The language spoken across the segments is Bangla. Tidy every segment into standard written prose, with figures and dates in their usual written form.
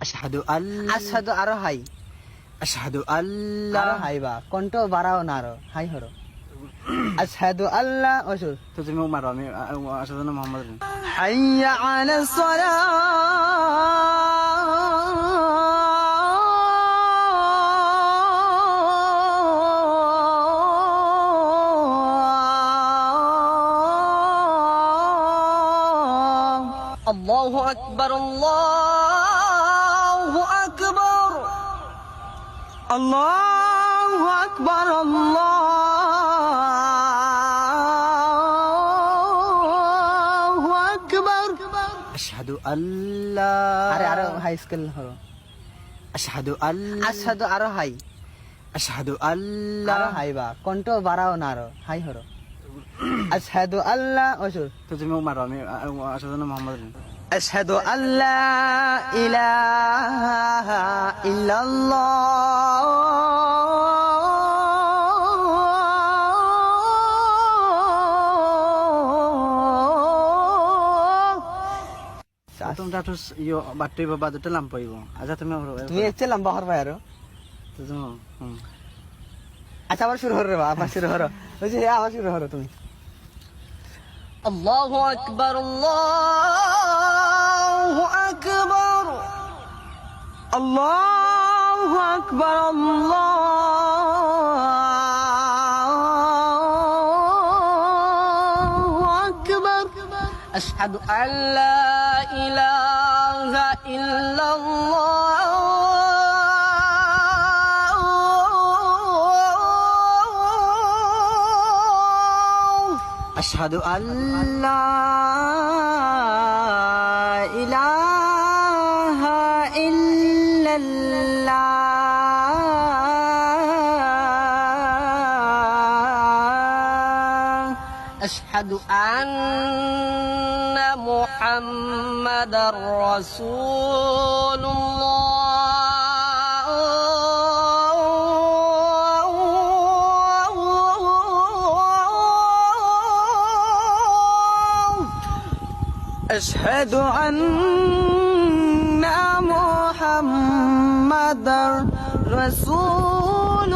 আশহাদু আল্লাহ আশহাদু আরো হাই আশহাদু আল্লাহ আরো হাই বা কণ্ঠ বাড়াও না আরো হাই হরো আশহাদু আল্লাহ ওসুর তো তুমি মারো আমি আশহাদু আন্না মুহাম্মাদ হাইয়া আলাস সালাহ আল্লাহু আকবার আল্লাহু আকবার আল্লাহু আকবার আল্লাহু আকবার আশহাদু আল্লাহ আরে আরো হাই স্কেল হরো আশহাদু আল্লাহ আশহাদু আরো হাই আশহাদু আল্লাহ আরো হাই বা কণ্ঠ বাড়াও না আরো হাই হরো আশহাদু আল্লাহ ওসুর তো তুমি মারো আমি আশহাদু আন্না মুহাম্মাদ أشهد أن لا إله إلا الله তুমি তাতো ইয়ো বাট্টইব বাজুতে লাম পাইব আচ্ছা তুমি তুমি এসে লম্বা হরবা আরো তো তুমি আচ্ছা আবার শুরু হরো রে আবার শুরু হরো ওই যে আবার শুরু হরো তুমি আল্লাহু আকবার আল্লাহু আকবার আল্লাহু আকবার আল্লাহু আকবার আশহাদু আল্লা ইলাহা ইল্লাল্লাহ আশহাদু আল্লা ইলাহা ইল্লাল্লাহ أشهد أن محمدا رسول الله أشهد أن محمدا رسول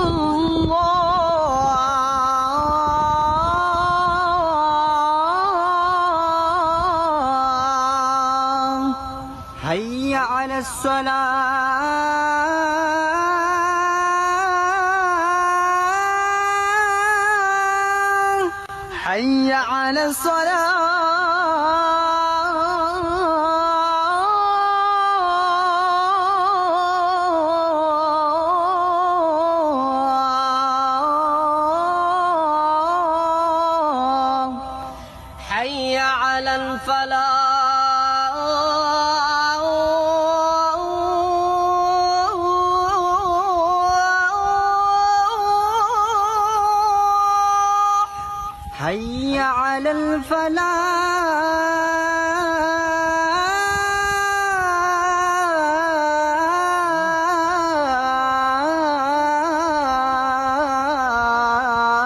الله حي على الصلاة حي على الصلاة حي على الفلاح حي على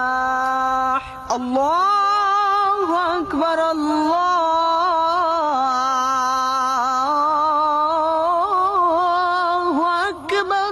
الفلاح الله أكبر الله أكبر